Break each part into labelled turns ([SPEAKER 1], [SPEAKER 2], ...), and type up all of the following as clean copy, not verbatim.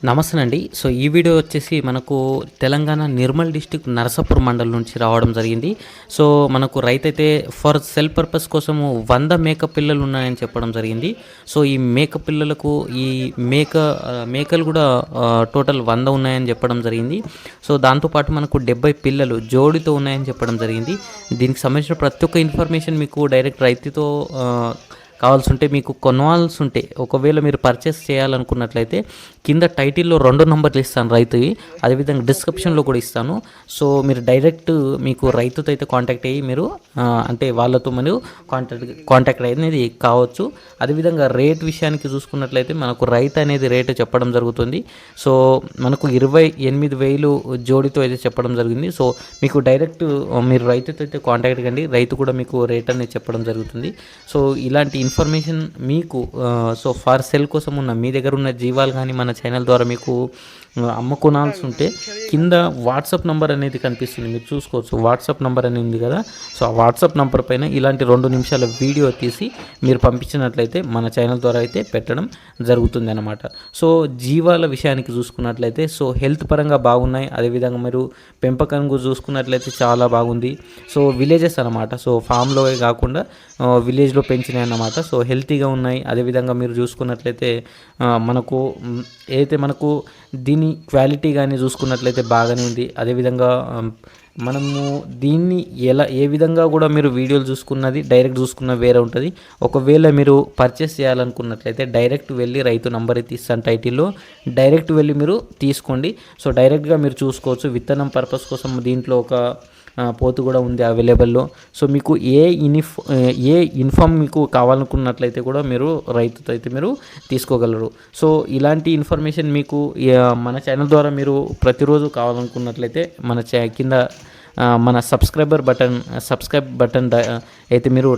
[SPEAKER 1] నమస్తే అండి. సో ఈ వీడియో వచ్చేసి మనకు తెలంగాణ నిర్మల్ డిస్ట్రిక్ట్ నరసాపూర్ మండలం నుంచి రావడం జరిగింది. సో మనకు రైతైతే ఫర్ సెల్ పర్పస్ కోసము 100 మేక పిల్లలు ఉన్నాయని చెప్పడం జరిగింది. సో ఈ మేక పిల్లలకు ఈ మేకలు కూడా టోటల్ 100 ఉన్నాయని చెప్పడం జరిగింది. సో దాంతోపాటు మనకు 70 పిల్లలు జోడితో ఉన్నాయని చెప్పడం జరిగింది. దీనికి సంబంధించిన ప్రతి ఒక్క ఇన్ఫర్మేషన్ మీకు డైరెక్ట్ రైతుతో కావాల్సి ఉంటే, మీకు కొనవాల్సి ఉంటే, ఒకవేళ మీరు పర్చేస్ చేయాలనుకున్నట్లయితే కింద టైటిల్లో 2 నంబర్లు ఇస్తాను రైతువి, అదేవిధంగా డిస్క్రిప్షన్లో కూడా ఇస్తాను. సో మీరు డైరెక్ట్ మీకు రైతుతో అయితే కాంటాక్ట్ అయ్యి మీరు అంటే వాళ్ళతో మీరు కాంటాక్ట్ అనేది కావచ్చు. అదేవిధంగా రేట్ విషయానికి చూసుకున్నట్లయితే మనకు రైతు అనేది రేటు చెప్పడం జరుగుతుంది. సో మనకు 28,000 జోడితో అయితే చెప్పడం జరిగింది. సో మీకు డైరెక్ట్ మీరు రైతుతో అయితే కాంటాక్ట్ కండి, రైతు కూడా మీకు రేట్ అనేది చెప్పడం జరుగుతుంది. సో ఇలాంటి ఇన్ఫర్మేషన్ మీకు సో ఫార్ సెల్ కోసం ఉన్న మీ దగ్గర ఉన్న జీవాలు కానీ మన ఛానల్ ద్వారా మీకు అమ్ముకోనాల్సి ఉంటే కింద వాట్సాప్ నెంబర్ అనేది కనిపిస్తుంది, మీరు చూసుకోవచ్చు. వాట్సాప్ నెంబర్ అనేది ఉంది కదా, సో ఆ వాట్సాప్ నెంబర్ పైన ఇలాంటి 2 నిమిషాల వీడియో తీసి మీరు పంపించినట్లయితే మన ఛానల్ ద్వారా అయితే పెట్టడం జరుగుతుంది అన్నమాట. సో జీవాల విషయానికి చూసుకున్నట్లయితే సో హెల్త్ పరంగా బాగున్నాయి. అదేవిధంగా మీరు పెంపకం చూసుకున్నట్లయితే చాలా బాగుంది. సో విలేజెస్ అన్నమాట, సో ఫామ్లో కాకుండా విలేజ్లో పెంచినాయి అన్నమాట. సో హెల్తీగా ఉన్నాయి. అదేవిధంగా మీరు చూసుకున్నట్లయితే మనకు ఏదైతే మనకు దీని క్వాలిటీ కానీ చూసుకున్నట్లయితే బాగానే ఉంది. అదేవిధంగా మనము దీన్ని ఏ విధంగా కూడా మీరు వీడియోలు చూసుకున్నది డైరెక్ట్ చూసుకున్న వేరే ఉంటుంది. ఒకవేళ మీరు పర్చేస్ చేయాలనుకున్నట్లయితే డైరెక్ట్ వెళ్ళి రైతు నంబర్ అయితే ఇస్తాను టైటిల్లో, డైరెక్ట్ వెళ్ళి మీరు తీసుకోండి. సో డైరెక్ట్గా మీరు చూసుకోవచ్చు. విత్తనం పర్పస్ కోసం దీంట్లో ఒక పోతు కూడా ఉంది అవైలబుల్లో. సో మీకు ఏ ఇన్ఫామ్ మీకు కావాలనుకున్నట్లయితే కూడా మీరు రైతుతో అయితే మీరు తీసుకోగలరు. సో ఇలాంటి ఇన్ఫర్మేషన్ మీకు మన ఛానల్ ద్వారా మీరు ప్రతిరోజు కావాలనుకున్నట్లయితే మన కింద మన సబ్స్క్రైబ్ బటన్ అయితే మీరు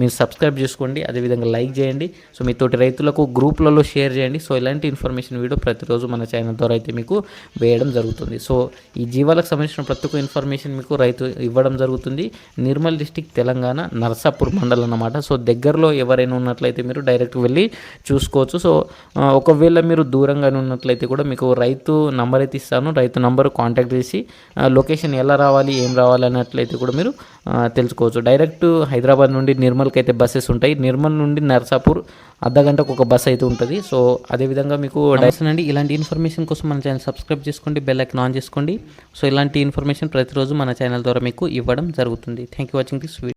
[SPEAKER 1] మీరు సబ్స్క్రైబ్ చేసుకోండి. అదేవిధంగా లైక్ చేయండి. సో మీ తోటి రైతులకు గ్రూప్లలో షేర్ చేయండి. సో ఇలాంటి ఇన్ఫర్మేషన్ వీడియో ప్రతిరోజు మన ఛానల్ ద్వారా అయితే మీకు వేయడం జరుగుతుంది. సో ఈ జీవాలకు సంబంధించిన ప్రతి ఒక్క ఇన్ఫర్మేషన్ మీకు రైతు ఇవ్వడం జరుగుతుంది. నిర్మల్ డిస్టిక్ తెలంగాణ నరసాపూర్ మండలం అన్నమాట. సో దగ్గరలో ఎవరైనా ఉన్నట్లయితే మీరు డైరెక్ట్ వెళ్ళి చూసుకోవచ్చు. సో ఒకవేళ మీరు దూరంగానే ఉన్నట్లయితే కూడా మీకు రైతు నంబర్ అయితే ఇస్తాను, రైతు నంబర్ కాంటాక్ట్ చేసి లొకేషన్ ఎలా రావాలి ఏం రావాలి అన్నట్లయితే కూడా మీరు తెలుసుకోవచ్చు. డైరెక్ట్ హైదరాబాద్ నుండి నిర్మల్కి అయితే బస్సెస్ ఉంటాయి. నిర్మల్ నుండి నర్సాపూర్ అర్ధగంటకు ఒక బస్ అయితే ఉంటుంది. సో అదేవిధంగా మీకు అండి ఇలాంటి ఇన్ఫర్మేషన్ కోసం మన ఛానల్ సబ్స్క్రైబ్ చేసుకోండి, బెల్ ఐకాన్ ఆన్ చేసుకోండి. సో ఇలాంటి ఇన్ఫర్మేషన్ ప్రతిరోజు మన ఛానల్ ద్వారా మీకు ఇవ్వడం జరుగుతుంది. Thank you watching this video.